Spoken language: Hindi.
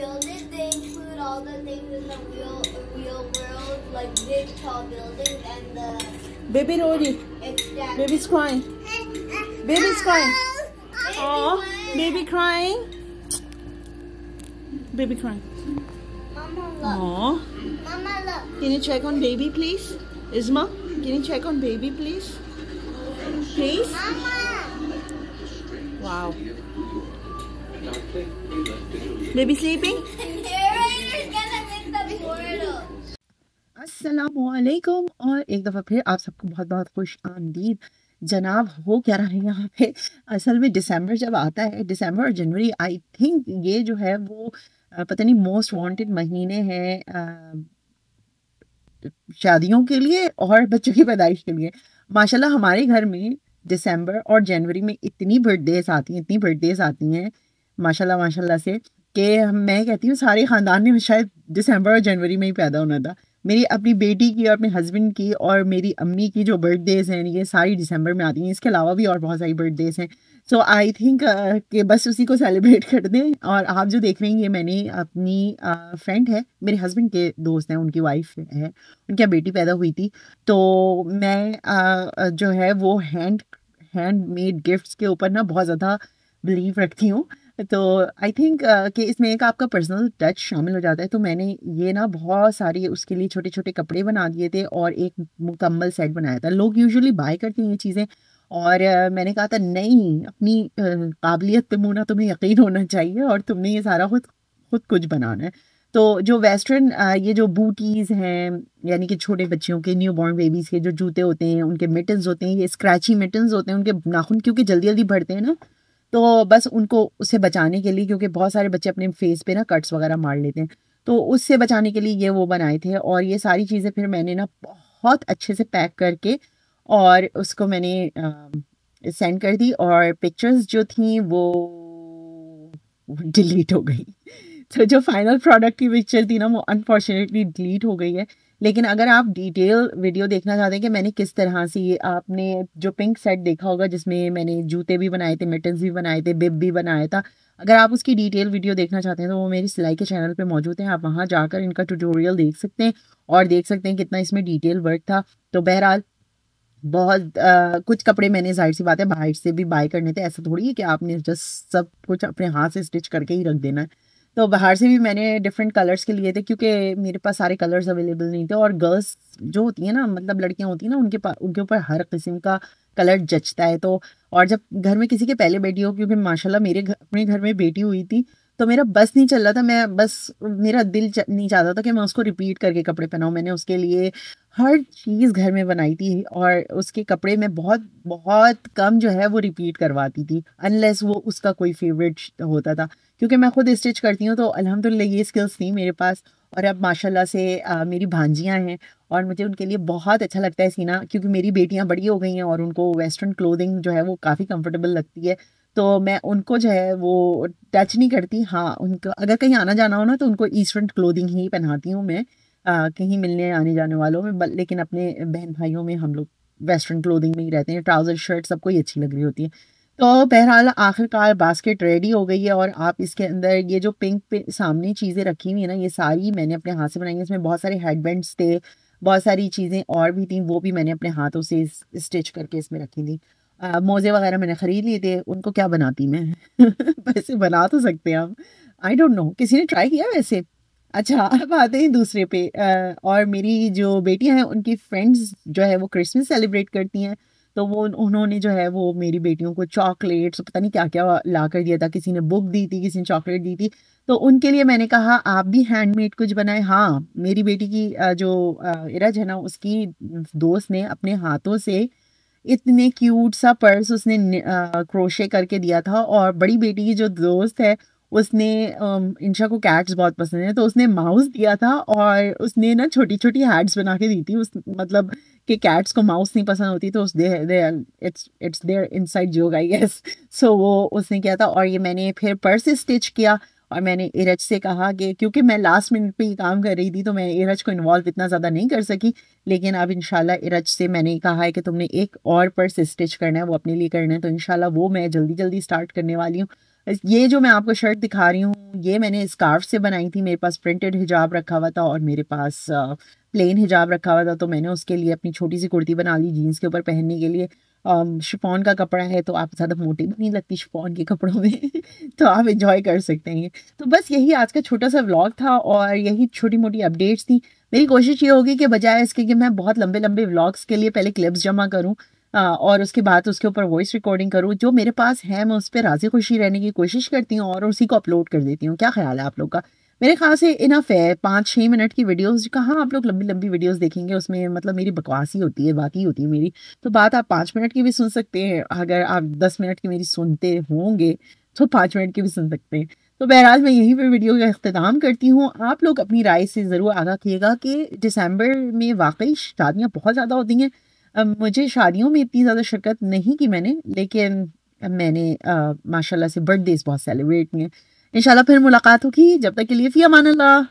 building, they include all the things in the real world, like big tall buildings and the Baby Rory. extra. Baby's crying. Baby's crying. Oh, baby crying. Baby crying. Mama look. Oh. Mama look. Can you check on baby, please? Isma, can you check on baby, please? Please? Mama. Wow. Baby sleeping? The narrator's gonna make the portal. अस्सलामुअलैकुम और एक दफ़ा फिर आप सबको बहुत बहुत खुश आमदीद। जनाब हो क्या रहा है यहाँ पे। असल में दिसंबर जब आता है, दिसंबर और जनवरी, आई थिंक ये जो है वो पता नहीं मोस्ट वांटेड महीने हैं शादियों के लिए और बच्चों की पैदाइश के लिए। माशाल्लाह हमारे घर में दिसंबर और जनवरी में इतनी बर्थडेज आती हैं माशाल्लाह माशाल्लाह से कि मैं कहती हूँ सारे ख़ानदान में शायद दिसंबर और जनवरी में ही पैदा होना था। मेरी अपनी बेटी की और अपने हस्बैंड की और मेरी अम्मी की जो बर्थडेज हैं ये सारी दिसंबर में आती हैं। इसके अलावा भी और बहुत सारी बर्थडेज हैं। सो आई थिंक कि बस उसी को सेलिब्रेट कर दें। और आप जो देख रहे हैं ये मैंने अपनी फ्रेंड है, मेरे हस्बैंड के दोस्त हैं, उनकी वाइफ है, उनकी बेटी पैदा हुई थी। तो मैं जो है वो हैंडमेड गिफ्ट्स के ऊपर ना बहुत ज़्यादा बिलीव रखती हूँ। तो आई थिंक कि इसमें एक आपका पर्सनल टच शामिल हो जाता है। तो मैंने ये ना बहुत सारी उसके लिए छोटे छोटे कपड़े बना दिए थे और एक मुकम्मल सेट बनाया था। लोग यूजुअली बाय करते हैं ये चीज़ें और मैंने कहा था नहीं, अपनी काबिलियत पे मुना तुम्हें यकीन होना चाहिए और तुमने ये सारा खुद कुछ बनाना है। तो जो वेस्टर्न ये जो बूटीज़ हैं यानी कि छोटे बच्चों के न्यूबॉर्न बेबीज़ के जो जूते होते हैं, उनके मिटन्स होते हैं, ये स्क्रैची मिटन्स होते हैं, उनके नाखून क्योंकि जल्दी जल्दी बढ़ते हैं ना, तो बस उनको उससे बचाने के लिए, क्योंकि बहुत सारे बच्चे अपने फेस पे ना कट्स वगैरह मार लेते हैं, तो उससे बचाने के लिए ये वो बनाए थे। और ये सारी चीज़ें फिर मैंने ना बहुत अच्छे से पैक करके और उसको मैंने सेंड कर दी और पिक्चर्स जो थी वो डिलीट हो गई। तो जो फाइनल प्रोडक्ट की पिक्चर थी ना वो अनफॉर्चुनेटली डिलीट हो गई है। लेकिन अगर आप डिटेल वीडियो देखना चाहते हैं कि मैंने किस तरह से, ये आपने जो पिंक सेट देखा होगा जिसमें मैंने जूते भी बनाए थे, मिटन्स भी बनाए थे, बिब भी बनाया था, अगर आप उसकी डिटेल वीडियो देखना चाहते हैं तो वो मेरी सिलाई के चैनल पे मौजूद है। आप वहाँ जाकर इनका ट्यूटोरियल देख सकते हैं और देख सकते हैं कितना इसमें डिटेल वर्क था। तो बहरहाल बहुत कुछ कपड़े मैंने जाहिर सी बात है बाहर से भी बाय करने थे। ऐसा थोड़ी है कि आपने जस्ट सब कुछ अपने हाथ से स्टिच करके ही रख देना है। तो बाहर से भी मैंने डिफरेंट कलर्स के लिए थे क्योंकि मेरे पास सारे कलर्स अवेलेबल नहीं थे। और गर्ल्स जो होती हैं ना, मतलब लड़कियां होती हैं ना, उनके ऊपर हर किस्म का कलर जचता है। तो और जब घर में किसी के पहले बेटी हो, क्योंकि माशाल्लाह अपने घर में बेटी हुई थी, तो मेरा बस नहीं चल रहा था, मेरा दिल नहीं चाहता था कि मैं उसको रिपीट करके कपड़े पहनाऊँ। मैंने उसके लिए हर चीज़ घर में बनाई थी और उसके कपड़े में बहुत बहुत कम जो है वो रिपीट करवाती थी, अनलेस वो उसका कोई फेवरेट होता था। क्योंकि मैं खुद स्टिच करती हूँ तो अल्हम्दुलिल्लाह ये स्किल्स थी मेरे पास। और अब माशाल्लाह से मेरी भांजियाँ हैं और मुझे उनके लिए बहुत अच्छा लगता है सीना, क्योंकि मेरी बेटियाँ बड़ी हो गई हैं और उनको वेस्टर्न क्लोथिंग जो है वो काफ़ी कंफर्टेबल लगती है। तो मैं उनको जो है वो टच नहीं करती। हाँ, उनको अगर कहीं आना जाना हो ना तो उनको ईस्टर्न क्लोथिंग ही पहनाती हूँ मैं, कहीं मिलने आने जाने वालों में। लेकिन अपने बहन भाइयों में हम लोग वेस्टर्न क्लोथिंग में ही रहते हैं। ट्राउज़र शर्ट सबको ही अच्छी लग रही होती है। तो बहरहाल आखिरकार बास्केट रेडी हो गई है और आप इसके अंदर ये जो पिंक पे सामने चीज़ें रखी हुई है ना, ये सारी मैंने अपने हाथ से बनाई हैं। इसमें बहुत सारे हेडबैंड्स थे, बहुत सारी चीज़ें और भी थी, वो भी मैंने अपने हाथों से स्टिच करके इसमें रखी थी। मोज़े वगैरह मैंने ख़रीद लिए थे, उनको क्या बनाती मैं वैसे बना तो सकते हैं हम, आई डोंट नो, किसी ने ट्राई किया वैसे। अच्छा, अब आते हैं दूसरे पे। और मेरी जो बेटियां हैं उनकी फ्रेंड्स जो है वो क्रिसमस सेलिब्रेट करती हैं, तो वो उन्होंने जो है वो मेरी बेटियों को चॉकलेट्स पता नहीं क्या क्या ला कर दिया था। किसी ने बुक दी थी, किसी ने चॉकलेट दी थी। तो उनके लिए मैंने कहा आप भी हैंडमेड कुछ बनाए। हाँ, मेरी बेटी की जो इरज है ना, उसकी दोस्त ने अपने हाथों से इतने क्यूट सा पर्स उसने क्रोशे करके दिया था। और बड़ी बेटी की जो दोस्त है उसने इंशा को कैट्स बहुत पसंद है, तो उसने माउस दिया था और उसने ना छोटी छोटी हैट्स बना के दी थी। उस मतलब कि कैट्स को माउस नहीं पसंद होती, तो it's their inside joke I guess. So वो उसने किया था और ये मैंने फिर पर्स स्टिच किया। और मैंने इरज से कहा कि क्योंकि मैं लास्ट मिनट पे ही काम कर रही थी तो मैं इरज को इन्वॉल्व इतना ज़्यादा नहीं कर सकी, लेकिन अब इंशाल्लाह इरज से मैंने कहा है कि तुमने एक और पर्स स्टिच करना है, वो अपने लिए करना है, तो इंशाल्लाह वो मैं जल्दी जल्दी स्टार्ट करने वाली हूँ। ये जो मैं आपको शर्ट दिखा रही हूँ, ये मैंने स्कार्फ से बनाई थी। मेरे पास प्रिंटेड हिजाब रखा हुआ था और मेरे पास प्लेन हिजाब रखा हुआ था, तो मैंने उसके लिए अपनी छोटी सी कुर्ती बना ली जीन्स के ऊपर पहनने के लिए। शिफॉन का कपड़ा है तो आप ज़्यादा मोटी भी नहीं लगती शिफॉन के कपड़ों में तो आप इंजॉय कर सकते हैं। तो बस यही आज का छोटा सा व्लॉग था और यही छोटी मोटी अपडेट्स थी। मेरी कोशिश ये होगी कि बजाय इसके कि मैं बहुत लंबे लंबे व्लॉग्स के लिए पहले क्लिप्स जमा करूँ और उसके बाद उसके ऊपर वॉइस रिकॉर्डिंग करूँ, जो मेरे पास है मैं उस पर राज़ी खुशी रहने की कोशिश करती हूँ और उसी को अपलोड कर देती हूँ। क्या ख्याल है आप लोग का? मेरे ख्याल से इनफ है 5-6 मिनट की वीडियोस। कहाँ आप लोग लंबी लंबी वीडियोस देखेंगे, उसमें मतलब मेरी बकवास ही होती है, बात ही होती है मेरी। तो बात आप 5 मिनट की भी सुन सकते हैं, अगर आप 10 मिनट की मेरी सुनते होंगे तो 5 मिनट की भी सुन सकते हैं। तो बहरहाल मैं यहीं पे वीडियो का अख्तिताम करती हूँ। आप लोग अपनी राय से ज़रूर आगाह किएगा कि दिसंबर में वाकई शादियाँ बहुत ज़्यादा होती हैं। मुझे शादियों में इतनी ज़्यादा शिरकत नहीं की मैंने, लेकिन मैंने माशाल्लाह से बर्थडेज बहुत सेलिब्रेट किए। इंशाल्लाह फिर मुलाकात होगी, जब तक के लिए फ़ी अमान अल्लाह।